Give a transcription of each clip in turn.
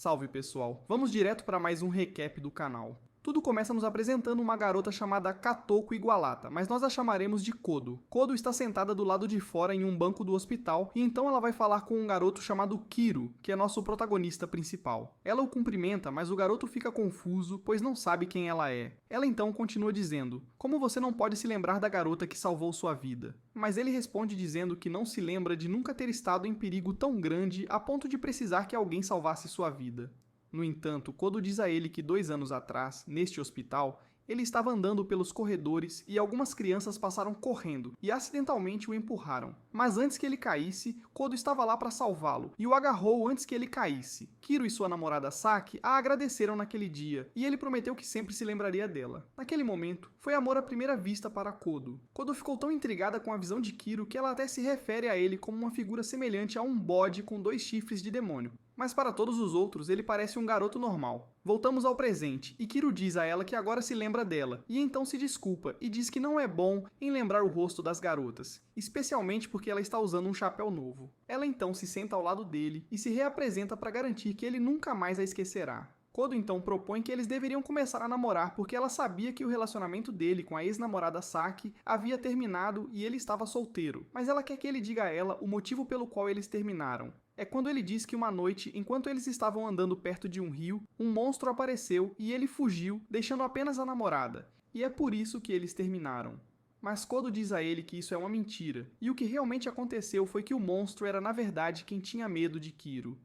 Salve pessoal, vamos direto para mais um recap do canal. Tudo começa nos apresentando uma garota chamada Katoko Igualata, mas nós a chamaremos de Kodo. Kodo está sentada do lado de fora em um banco do hospital e então ela vai falar com um garoto chamado Kiro, que é nosso protagonista principal. Ela o cumprimenta, mas o garoto fica confuso, pois não sabe quem ela é. Ela então continua dizendo: "Como você não pode se lembrar da garota que salvou sua vida?" Mas ele responde dizendo que não se lembra de nunca ter estado em perigo tão grande a ponto de precisar que alguém salvasse sua vida. No entanto, Kodo diz a ele que 2 anos atrás, neste hospital, ele estava andando pelos corredores e algumas crianças passaram correndo e acidentalmente o empurraram. Mas antes que ele caísse, Kodo estava lá para salvá-lo e o agarrou antes que ele caísse. Kiro e sua namorada Saki a agradeceram naquele dia e ele prometeu que sempre se lembraria dela. Naquele momento, foi amor à primeira vista para Kodo. Kodo ficou tão intrigada com a visão de Kiro que ela até se refere a ele como uma figura semelhante a um bode com 2 chifres de demônio. Mas para todos os outros, ele parece um garoto normal. Voltamos ao presente, e Kiro diz a ela que agora se lembra dela, e então se desculpa, e diz que não é bom em lembrar o rosto das garotas, especialmente porque ela está usando um chapéu novo. Ela então se senta ao lado dele, e se reapresenta para garantir que ele nunca mais a esquecerá. Kodo então propõe que eles deveriam começar a namorar porque ela sabia que o relacionamento dele com a ex-namorada Saki havia terminado e ele estava solteiro, mas ela quer que ele diga a ela o motivo pelo qual eles terminaram. É quando ele diz que uma noite, enquanto eles estavam andando perto de um rio, um monstro apareceu e ele fugiu, deixando apenas a namorada, e é por isso que eles terminaram. Mas Kodo diz a ele que isso é uma mentira, e o que realmente aconteceu foi que o monstro era na verdade quem tinha medo de Kiro.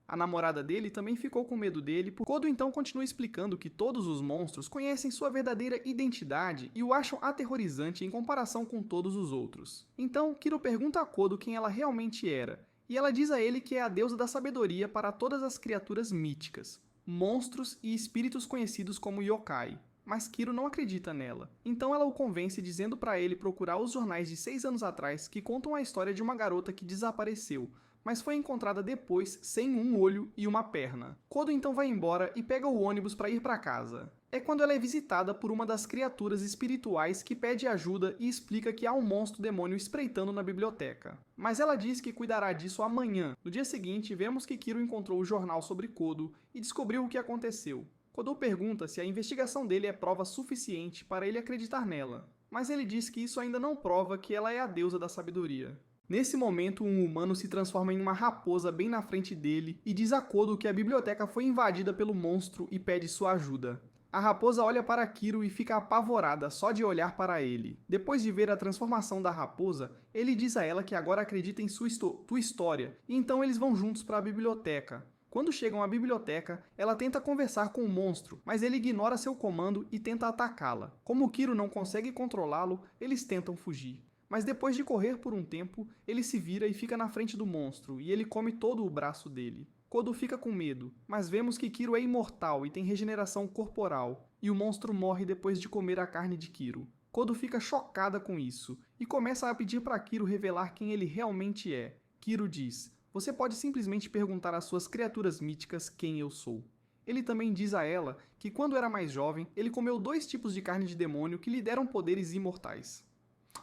A namorada dele também ficou com medo dele, Kodo então continua explicando que todos os monstros conhecem sua verdadeira identidade e o acham aterrorizante em comparação com todos os outros. Então, Kiro pergunta a Kodo quem ela realmente era, e ela diz a ele que é a deusa da sabedoria para todas as criaturas míticas, monstros e espíritos conhecidos como yokai. Mas Kiro não acredita nela. Então ela o convence dizendo para ele procurar os jornais de 6 anos atrás que contam a história de uma garota que desapareceu, mas foi encontrada depois sem um olho e uma perna. Kodo então vai embora e pega o ônibus para ir para casa. É quando ela é visitada por uma das criaturas espirituais que pede ajuda e explica que há um monstro demônio espreitando na biblioteca. Mas ela diz que cuidará disso amanhã. No dia seguinte, vemos que Kiro encontrou o jornal sobre Kodo e descobriu o que aconteceu. Kodo pergunta se a investigação dele é prova suficiente para ele acreditar nela, mas ele diz que isso ainda não prova que ela é a deusa da sabedoria. Nesse momento, um humano se transforma em uma raposa bem na frente dele e diz a Kodo que a biblioteca foi invadida pelo monstro e pede sua ajuda. A raposa olha para Kiro e fica apavorada só de olhar para ele. Depois de ver a transformação da raposa, ele diz a ela que agora acredita em sua história, e então eles vão juntos para a biblioteca. Quando chegam à biblioteca, ela tenta conversar com o monstro, mas ele ignora seu comando e tenta atacá-la. Como Kiro não consegue controlá-lo, eles tentam fugir. Mas depois de correr por um tempo, ele se vira e fica na frente do monstro, e ele come todo o braço dele. Kodo fica com medo, mas vemos que Kiro é imortal e tem regeneração corporal, e o monstro morre depois de comer a carne de Kiro. Kodo fica chocada com isso, e começa a pedir para Kiro revelar quem ele realmente é. Kiro diz: "Você pode simplesmente perguntar às suas criaturas míticas quem eu sou." Ele também diz a ela que quando era mais jovem, ele comeu 2 tipos de carne de demônio que lhe deram poderes imortais.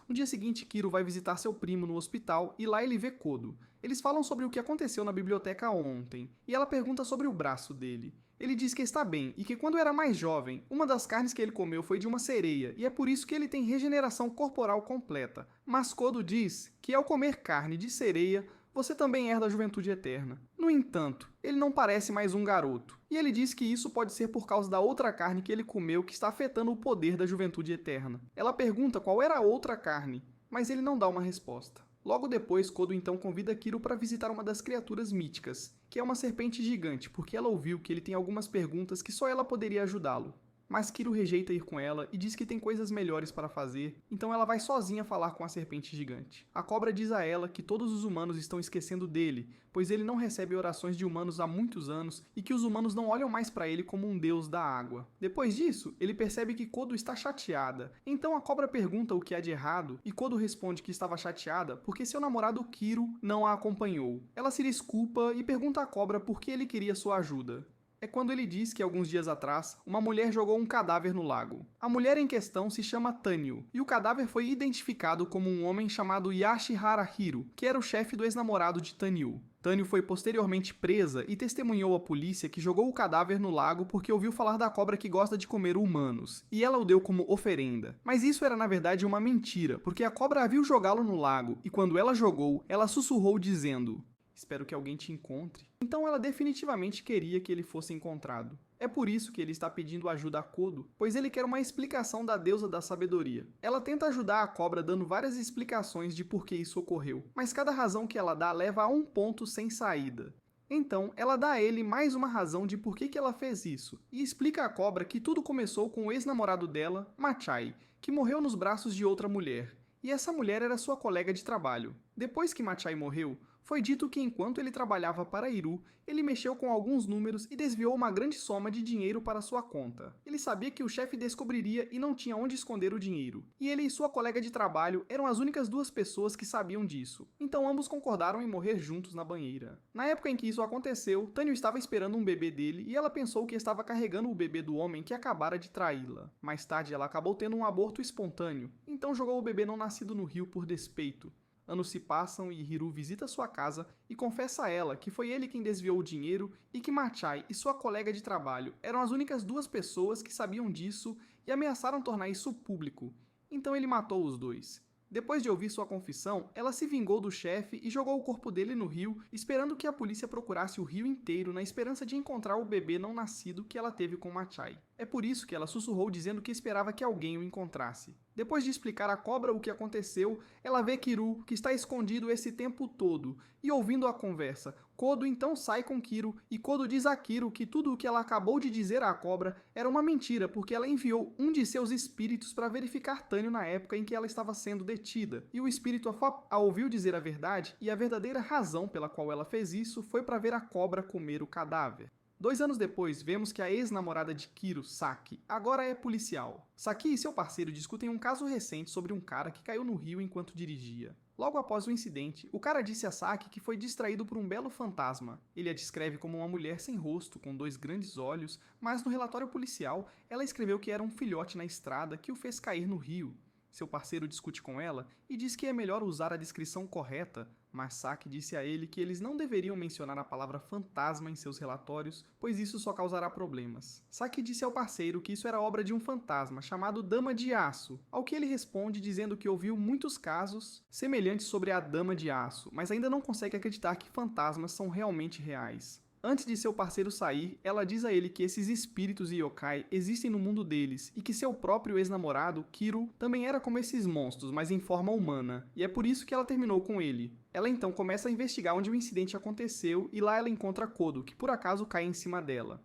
No dia seguinte, Kiro vai visitar seu primo no hospital e lá ele vê Kodo. Eles falam sobre o que aconteceu na biblioteca ontem, e ela pergunta sobre o braço dele. Ele diz que está bem e que quando era mais jovem, uma das carnes que ele comeu foi de uma sereia, e é por isso que ele tem regeneração corporal completa. Mas Kodo diz que ao comer carne de sereia, você também herda a juventude eterna. No entanto, ele não parece mais um garoto, e ele diz que isso pode ser por causa da outra carne que ele comeu que está afetando o poder da juventude eterna. Ela pergunta qual era a outra carne, mas ele não dá uma resposta. Logo depois, Kodo então convida Kiro para visitar uma das criaturas míticas, que é uma serpente gigante, porque ela ouviu que ele tem algumas perguntas que só ela poderia ajudá-lo. Mas Kiro rejeita ir com ela e diz que tem coisas melhores para fazer, então ela vai sozinha falar com a serpente gigante. A cobra diz a ela que todos os humanos estão esquecendo dele, pois ele não recebe orações de humanos há muitos anos e que os humanos não olham mais para ele como um deus da água. Depois disso, ele percebe que Kodo está chateada, então a cobra pergunta o que há de errado e Kodo responde que estava chateada porque seu namorado Kiro não a acompanhou. Ela se desculpa e pergunta à cobra por que ele queria sua ajuda. É quando ele diz que alguns dias atrás, uma mulher jogou um cadáver no lago. A mulher em questão se chama Tanyu, e o cadáver foi identificado como um homem chamado Yashihara Hiro, que era o chefe do ex-namorado de Tanyu. Tânio foi posteriormente presa e testemunhou à polícia que jogou o cadáver no lago porque ouviu falar da cobra que gosta de comer humanos, e ela o deu como oferenda. Mas isso era na verdade uma mentira, porque a cobra a viu jogá-lo no lago, e quando ela jogou, ela sussurrou dizendo: "Espero que alguém te encontre." Então ela definitivamente queria que ele fosse encontrado. É por isso que ele está pedindo ajuda a Kodo, pois ele quer uma explicação da deusa da sabedoria. Ela tenta ajudar a cobra dando várias explicações de por que isso ocorreu, mas cada razão que ela dá leva a um ponto sem saída. Então, ela dá a ele mais uma razão de por que ela fez isso, e explica à cobra que tudo começou com o ex-namorado dela, Machai, que morreu nos braços de outra mulher. E essa mulher era sua colega de trabalho. Depois que Machai morreu, foi dito que enquanto ele trabalhava para Iru, ele mexeu com alguns números e desviou uma grande soma de dinheiro para sua conta. Ele sabia que o chefe descobriria e não tinha onde esconder o dinheiro. E ele e sua colega de trabalho eram as únicas duas pessoas que sabiam disso. Então ambos concordaram em morrer juntos na banheira. Na época em que isso aconteceu, Tânio estava esperando um bebê dele e ela pensou que estava carregando o bebê do homem que acabara de traí-la. Mais tarde ela acabou tendo um aborto espontâneo, então jogou o bebê não nascido no rio por despeito. Anos se passam e Hiru visita sua casa e confessa a ela que foi ele quem desviou o dinheiro e que Machai e sua colega de trabalho eram as únicas duas pessoas que sabiam disso e ameaçaram tornar isso público. Então ele matou os dois. Depois de ouvir sua confissão, ela se vingou do chefe e jogou o corpo dele no rio, esperando que a polícia procurasse o rio inteiro na esperança de encontrar o bebê não nascido que ela teve com Machai. É por isso que ela sussurrou dizendo que esperava que alguém o encontrasse. Depois de explicar à cobra o que aconteceu, ela vê Kiru, que está escondido esse tempo todo, e ouvindo a conversa, Kodo então sai com Kiro, e Kodo diz a Kiro que tudo o que ela acabou de dizer à cobra era uma mentira, porque ela enviou um de seus espíritos para verificar Tânio na época em que ela estava sendo detida, e o espírito a ouviu dizer a verdade, e a verdadeira razão pela qual ela fez isso foi para ver a cobra comer o cadáver. 2 anos depois, vemos que a ex-namorada de Kiro, Saki, agora é policial. Saki e seu parceiro discutem um caso recente sobre um cara que caiu no rio enquanto dirigia. Logo após o incidente, o cara disse a Saki que foi distraído por um belo fantasma. Ele a descreve como uma mulher sem rosto, com 2 grandes olhos, mas no relatório policial, ela escreveu que era um filhote na estrada que o fez cair no rio. Seu parceiro discute com ela e diz que é melhor usar a descrição correta, mas Saki disse a ele que eles não deveriam mencionar a palavra fantasma em seus relatórios, pois isso só causará problemas. Saki disse ao parceiro que isso era obra de um fantasma chamado Dama de Aço, ao que ele responde dizendo que ouviu muitos casos semelhantes sobre a Dama de Aço, mas ainda não consegue acreditar que fantasmas são realmente reais. Antes de seu parceiro sair, ela diz a ele que esses espíritos e yokai existem no mundo deles e que seu próprio ex-namorado, Kiro, também era como esses monstros, mas em forma humana, e é por isso que ela terminou com ele. Ela então começa a investigar onde o incidente aconteceu e lá ela encontra Kodo, que por acaso cai em cima dela.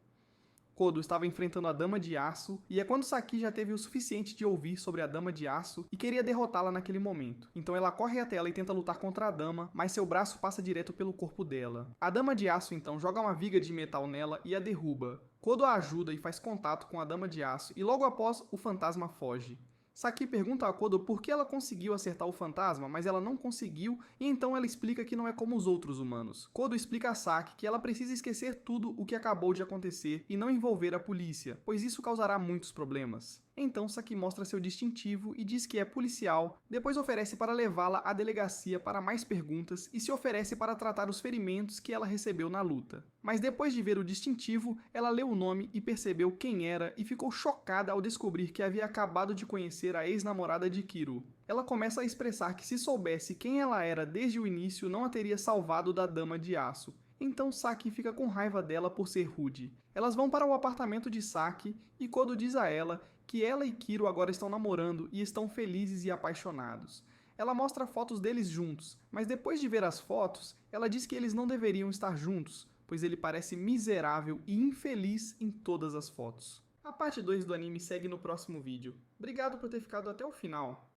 Kodo estava enfrentando a Dama de Aço, e é quando Saki já teve o suficiente de ouvir sobre a Dama de Aço e queria derrotá-la naquele momento. Então ela corre até ela e tenta lutar contra a Dama, mas seu braço passa direto pelo corpo dela. A Dama de Aço então joga uma viga de metal nela e a derruba. Kodo a ajuda e faz contato com a Dama de Aço, e logo após, o fantasma foge. Saki pergunta a Kodo por que ela conseguiu acertar o fantasma, mas ela não conseguiu, e então ela explica que não é como os outros humanos. Kodo explica a Saki que ela precisa esquecer tudo o que acabou de acontecer e não envolver a polícia, pois isso causará muitos problemas. Então Saki mostra seu distintivo e diz que é policial, depois oferece para levá-la à delegacia para mais perguntas e se oferece para tratar os ferimentos que ela recebeu na luta. Mas depois de ver o distintivo, ela leu o nome e percebeu quem era e ficou chocada ao descobrir que havia acabado de conhecer a ex-namorada de Kiro. Ela começa a expressar que se soubesse quem ela era desde o início, não a teria salvado da Dama de Aço. Então Saki fica com raiva dela por ser rude. Elas vão para o apartamento de Saki e Kodo diz a ela que ela e Kiro agora estão namorando e estão felizes e apaixonados. Ela mostra fotos deles juntos, mas depois de ver as fotos, ela diz que eles não deveriam estar juntos, pois ele parece miserável e infeliz em todas as fotos. A parte 2 do anime segue no próximo vídeo. Obrigado por ter ficado até o final.